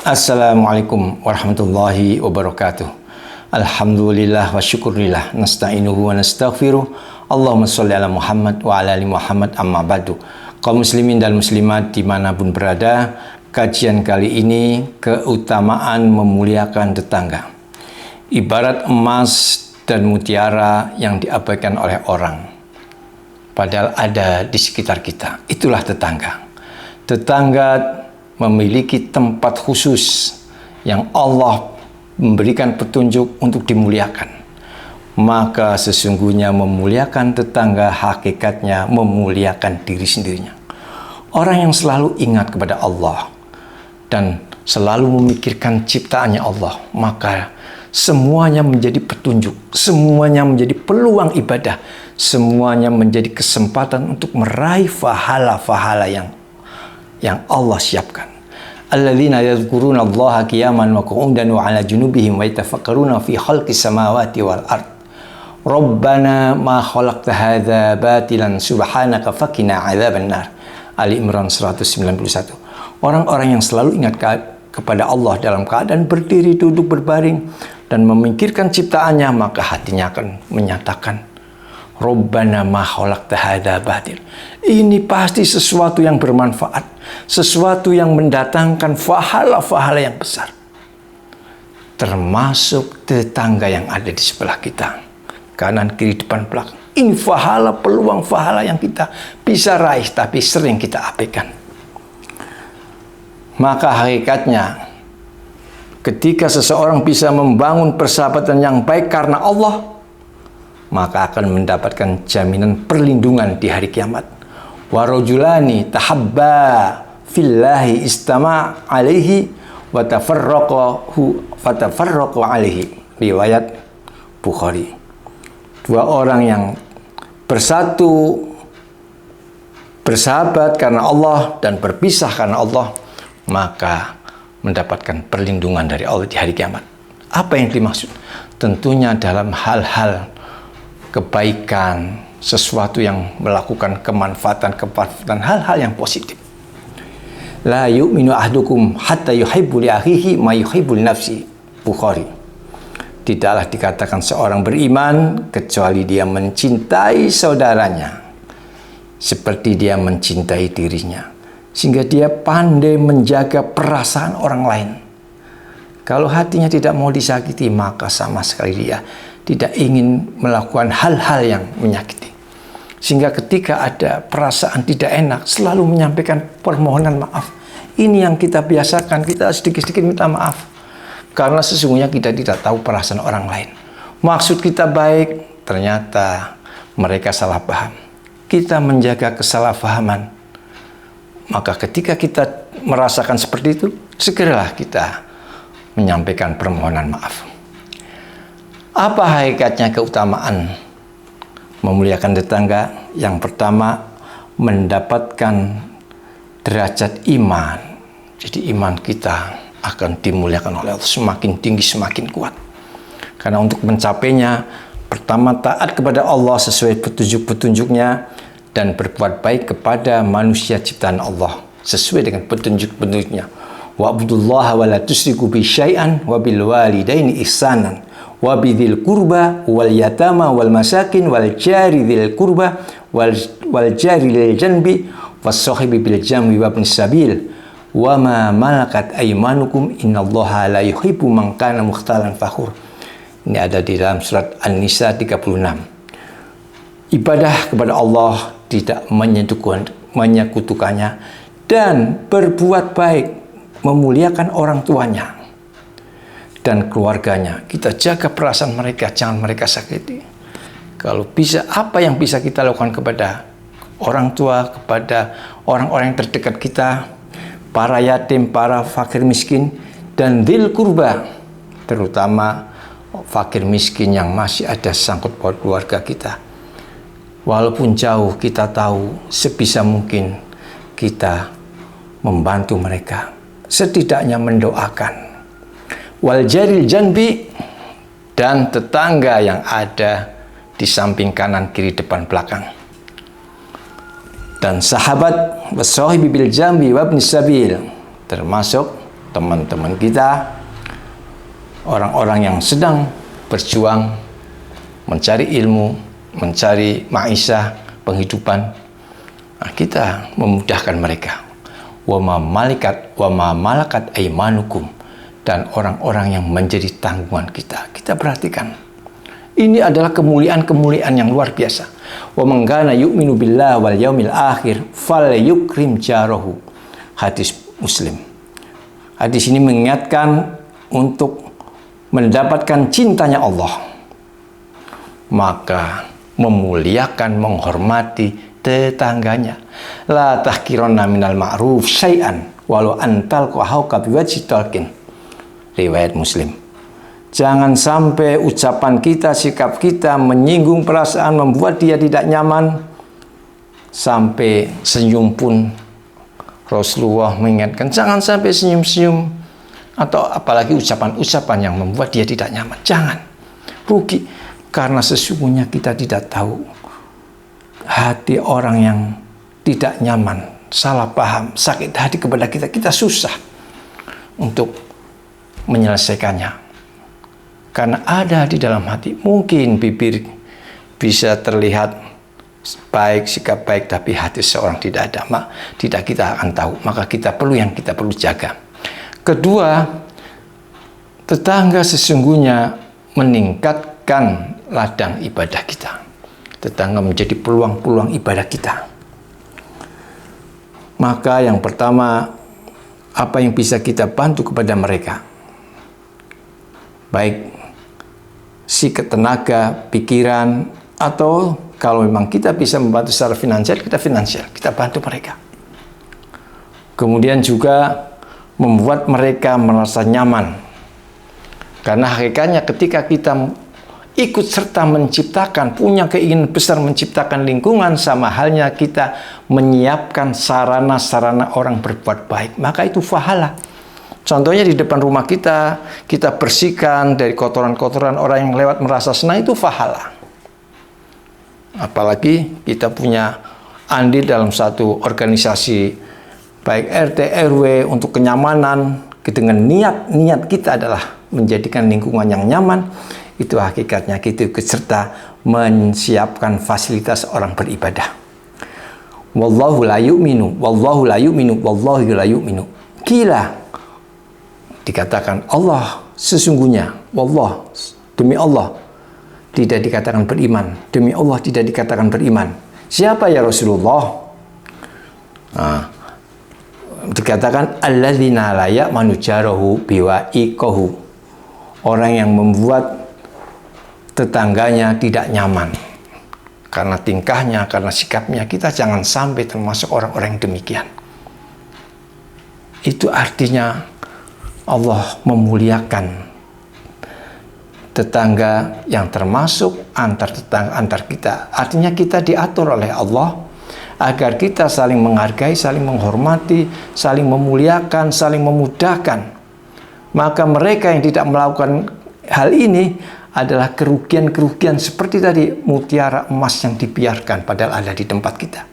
Assalamualaikum warahmatullahi wabarakatuh. Alhamdulillah wa syukurillah, nasta'inuhu wa nastaghfiruh. Allahumma sholli ala Muhammad wa ala ali Muhammad, amma ba'du. Kaum muslimin dan muslimat dimanapun berada, kajian kali ini keutamaan memuliakan tetangga. Ibarat emas dan mutiara yang diabaikan oleh orang, padahal ada di sekitar kita. Itulah tetangga. Tetangga memiliki tempat khusus yang Allah memberikan petunjuk untuk dimuliakan. Maka sesungguhnya memuliakan tetangga hakikatnya memuliakan diri sendirinya. Orang yang selalu ingat kepada Allah dan selalu memikirkan ciptaannya Allah, maka semuanya menjadi petunjuk, semuanya menjadi peluang ibadah, semuanya menjadi kesempatan untuk meraih pahala-pahala yang Allah siapkan. Alladzina yadhkuruna Allaha qiyaman wa qu'udan wa 'ala junubihim wa yatafakkaruna fi khalqis samawati wal ard. Rabbana ma khalaqta hadza batilan subhanaka faqina 'adzabannar. Ali Imran 191. Orang-orang yang selalu ingat kepada Allah dalam keadaan berdiri, duduk, berbaring dan memikirkan ciptaannya, maka hatinya akan menyatakan, Rabbana ma khalaqta hadza batil. Ini pasti sesuatu yang bermanfaat, sesuatu yang mendatangkan pahala-pahala yang besar. Termasuk tetangga yang ada di sebelah kita, kanan, kiri, depan, belakang. Ini pahala, peluang pahala yang kita bisa raih, tapi sering kita abaikan. Maka hakikatnya, ketika seseorang bisa membangun persahabatan yang baik karena Allah, maka akan mendapatkan jaminan perlindungan di hari kiamat. Wa rajulani tahabba fillahi istama alaihi wa tafarraqu alaihi. Riwayat Bukhari. Dua orang yang bersatu, bersahabat karena Allah dan berpisah karena Allah, maka mendapatkan perlindungan dari Allah di hari kiamat. Apa yang dimaksud? Tentunya dalam hal-hal kebaikan, sesuatu yang melakukan kemanfaatan, hal-hal yang positif. La yu'minu ahdukum hatta yuhibbu li akhihi ma yuhibbu li nafsi. Bukhari. Tidaklah dikatakan seorang beriman kecuali dia mencintai saudaranya seperti dia mencintai dirinya, sehingga dia pandai menjaga perasaan orang lain. Kalau hatinya tidak mau disakiti, maka sama sekali dia tidak ingin melakukan hal-hal yang menyakiti. Sehingga ketika ada perasaan tidak enak, selalu menyampaikan permohonan maaf. Ini yang kita biasakan, kita sedikit-sedikit minta maaf. Karena sesungguhnya kita tidak tahu perasaan orang lain. Maksud kita baik, ternyata mereka salah paham. Kita menjaga kesalahpahaman. Maka ketika kita merasakan seperti itu, segeralah kita menyampaikan permohonan maaf. Apa hakikatnya keutamaan memuliakan tetangga? Yang pertama, mendapatkan derajat iman. Jadi iman kita akan dimuliakan oleh Allah, semakin tinggi, semakin kuat. Karena untuk mencapainya, pertama taat kepada Allah sesuai petunjuk-petunjuknya dan berbuat baik kepada manusia ciptaan Allah sesuai dengan petunjuk-petunjuknya. Wa'budullaha wa la tusyriku bi syai'an wa bil walidaini ihsanan wa bidzil qurba wal yatama wal masakin wal jari dzil qurba wal jari lil janbi was sahibi bil jambi wa ibn sabil wa ma malakat aymanukum innallaha la yuhibbu man kana mukhtalan fakhur. Ini ada di dalam surat An-Nisa 36. Ibadah kepada Allah tidak menyekutukannya dan berbuat baik, memuliakan orang tuanya dan keluarganya. Kita jaga perasaan mereka, jangan mereka sakiti. Kalau bisa, apa yang bisa kita lakukan kepada orang tua, kepada orang-orang yang terdekat kita, para yatim, para fakir miskin, dan dzil qurba, terutama fakir miskin yang masih ada sangkut paut keluarga kita. Walaupun jauh, kita tahu sebisa mungkin kita membantu mereka, setidaknya mendoakan. Wal jaril janbi, dan tetangga yang ada di samping kanan, kiri, depan, belakang. Dan sahabat wasahibi bil jambi wabni sabil, termasuk teman-teman kita, orang-orang yang sedang berjuang mencari ilmu, mencari ma'isyah, penghidupan. Nah, kita memudahkan mereka. Wa ma malakat aimanukum, dan orang-orang yang menjadi tanggungan kita. Kita perhatikan. Ini adalah kemuliaan-kemuliaan yang luar biasa. Wa man kana yu'minu billahi wal yaumil akhir falyukrim jarahu. Hadis Muslim. Hadis ini mengingatkan untuk mendapatkan cintanya Allah, maka memuliakan, menghormati tetangganya. La tahkiranna minal ma'ruf syai'an walau antal qahauka biwajhi talqin. Riwayat Muslim. Jangan sampai ucapan kita, sikap kita menyinggung perasaan, membuat dia tidak nyaman. Sampai senyum pun Rasulullah mengingatkan, jangan sampai senyum-senyum atau apalagi ucapan-ucapan yang membuat dia tidak nyaman. Jangan. Rugi. Karena sesungguhnya kita tidak tahu hati orang yang tidak nyaman, salah paham, sakit hati kepada kita. Kita susah untuk menyelesaikannya. Karena ada di dalam hati. Mungkin bibir bisa terlihat baik, sikap baik, tapi hati seorang tidak ada. Tidak kita akan tahu. Maka kita perlu jaga. Kedua, tetangga sesungguhnya meningkatkan ladang ibadah kita. Tetangga menjadi peluang-peluang ibadah kita. Maka yang pertama, apa yang bisa kita bantu kepada mereka? Baik tenaga, pikiran, atau kalau memang kita bisa membantu secara finansial, kita bantu mereka. Kemudian juga membuat mereka merasa nyaman. Karena hakikatnya ketika kita ikut serta menciptakan, punya keinginan besar menciptakan lingkungan, sama halnya kita menyiapkan sarana-sarana orang berbuat baik, maka itu pahala. Contohnya di depan rumah kita bersihkan dari kotoran-kotoran, orang yang lewat merasa senang, itu pahala. Apalagi kita punya andil dalam satu organisasi, baik RT, RW, untuk kenyamanan, dengan niat kita adalah menjadikan lingkungan yang nyaman. Itu hakikatnya kita ikut serta menyiapkan fasilitas orang beribadah. Wallahu la yu'minu, wallahu la yu'minu, wallahu la yu'minu. Kila dikatakan Allah sesungguhnya, wallah, demi Allah tidak dikatakan beriman, demi Allah tidak dikatakan beriman. Siapa ya Rasulullah? Nah, dikatakan alladzina la ya'manu jarahu biwa'iqahu, orang yang membuat tetangganya tidak nyaman karena tingkahnya, karena sikapnya. Kita jangan sampai termasuk orang-orang yang demikian. Itu artinya Allah memuliakan tetangga yang termasuk antar tetangga, antar kita. Artinya kita diatur oleh Allah agar kita saling menghargai, saling menghormati, saling memuliakan, saling memudahkan. Maka mereka yang tidak melakukan hal ini adalah kerugian-kerugian seperti tadi mutiara emas yang dibiarkan padahal ada di tempat kita.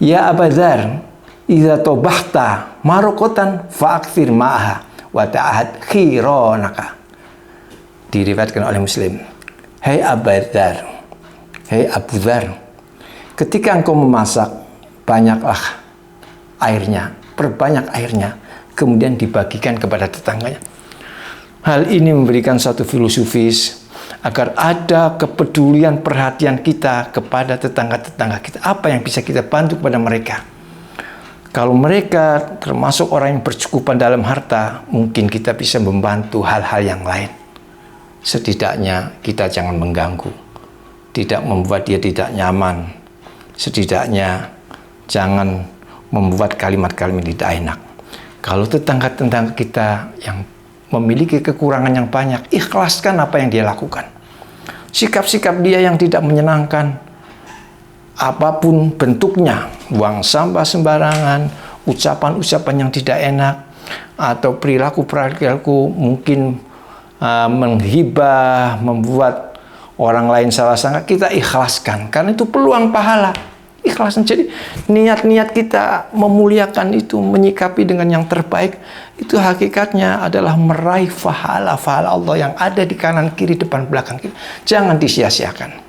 Ya Abu Dzar, idza tobahta marokotan fa'akthir ma'aha wa ta'ahad khironaka. Diriwayatkan oleh Muslim. Hei Abu Dzar, hei Abu Dzar, ketika engkau memasak, banyaklah airnya, perbanyak airnya, kemudian dibagikan kepada tetangganya. Hal ini memberikan satu filosofis agar ada kepedulian, perhatian kita kepada tetangga-tetangga kita. Apa yang bisa kita bantu kepada mereka? Kalau mereka termasuk orang yang bercukupan dalam harta, mungkin kita bisa membantu hal-hal yang lain. Setidaknya kita jangan mengganggu, tidak membuat dia tidak nyaman. Setidaknya jangan membuat kalimat-kalimat tidak enak. Kalau tetangga-tetangga kita yang memiliki kekurangan yang banyak, ikhlaskan apa yang dia lakukan. Sikap-sikap dia yang tidak menyenangkan, apapun bentuknya, buang sampah sembarangan, ucapan-ucapan yang tidak enak, atau perilaku-perilaku mungkin menghibah, membuat orang lain salah sangka, kita ikhlaskan. Karena itu peluang pahala. ikhlasan. Jadi niat-niat kita memuliakan itu, menyikapi dengan yang terbaik, itu hakikatnya adalah meraih pahala-pahala Allah yang ada di kanan, kiri, depan, belakang kita. Jangan disia-siakan.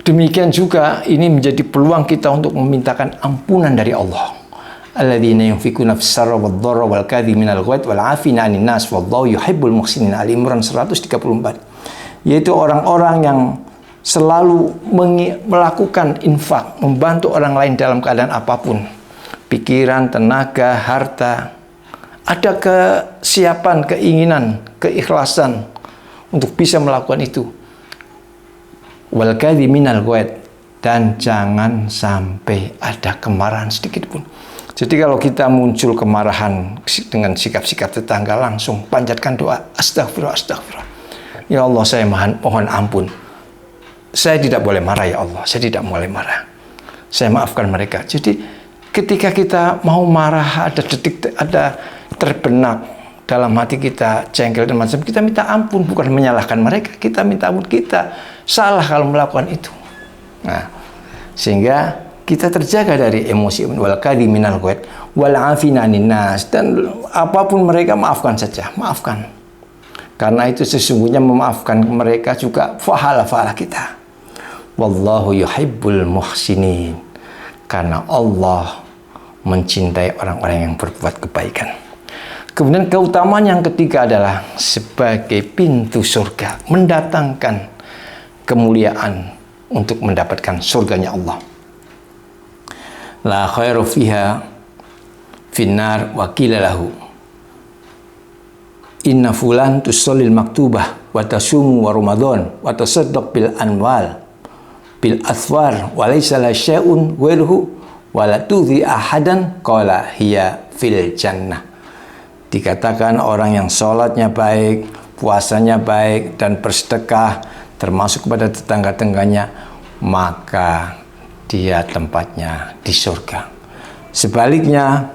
Demikian juga ini menjadi peluang kita untuk memintakan ampunan dari Allah. Alladzina yunfikuna fis-sarra wad-dharra wal kadhiminal ghaidz wal 'afina 'anil nas wallahu yuhibbul muhsinin. Al-Imran 134. Yaitu orang-orang yang selalu melakukan infak, membantu orang lain dalam keadaan apapun. Pikiran, tenaga, harta. Ada kesiapan, keinginan, keikhlasan untuk bisa melakukan itu. Wal kadhiminal ghaidz, dan jangan sampai ada kemarahan sedikit pun. Jadi kalau kita muncul kemarahan dengan sikap-sikap tetangga, langsung panjatkan doa, astagfirullah, astagfirullah. Ya Allah, saya mohon ampun. Saya tidak boleh marah ya Allah, saya tidak boleh marah. Saya maafkan mereka. Jadi ketika kita mau marah, ada terbenak dalam hati kita jengkel dan macam, kita minta ampun, bukan menyalahkan mereka, kita minta ampun, kita salah kalau melakukan itu. Nah, sehingga kita terjaga dari emosi, wal kadhiminal ghaidz wal 'afina 'anil nas, dan apapun mereka maafkan saja, maafkan. Karena itu sesungguhnya memaafkan mereka juga pahala-pahala kita. Wallahu yuhibbul muhsinin, karena Allah mencintai orang-orang yang berbuat kebaikan. Kemudian keutamaan yang ketiga adalah sebagai pintu surga, mendatangkan kemuliaan untuk mendapatkan surganya Allah. La khairu fiha finnar wa qila lahu inna fulan tusallil maktubah wa tasumu wa ramadan wa tasaddaq bil anwal bil athwar wa laysa la syai'un ghairuhu wa la tudhi ahadan qala hiya fil jannah. Dikatakan orang yang sholatnya baik, puasanya baik, dan bersedekah termasuk kepada tetangga-tetangganya, maka dia tempatnya di surga. Sebaliknya,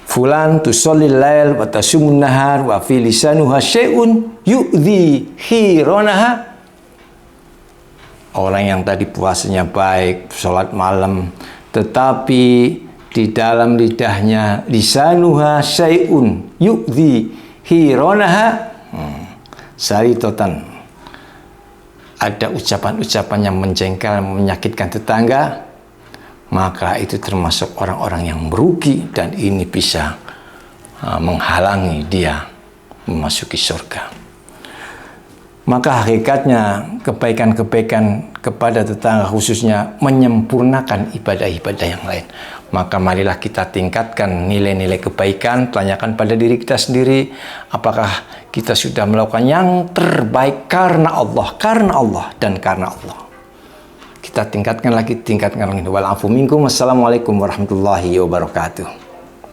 fulan tusallil lail wa tasumun nahar wa fi lisanuha syai'un yu'dhi khironaha. Orang yang tadi puasanya baik, sholat malam, tetapi di dalam lidahnya lisanuha syai'un yu'dhi khironaha, saritotan, ada ucapan-ucapan yang menjengkel, menyakitkan tetangga, maka itu termasuk orang-orang yang merugi, dan ini bisa menghalangi dia memasuki surga. Maka hakikatnya kebaikan-kebaikan kepada tetangga, khususnya menyempurnakan ibadah-ibadah yang lain. Maka marilah kita tingkatkan nilai-nilai kebaikan, tanyakan pada diri kita sendiri, apakah kita sudah melakukan yang terbaik karena Allah, dan karena Allah. Kita tingkatkan lagi. Wal afu minkum. Wassalamualaikum warahmatullahi wabarakatuh.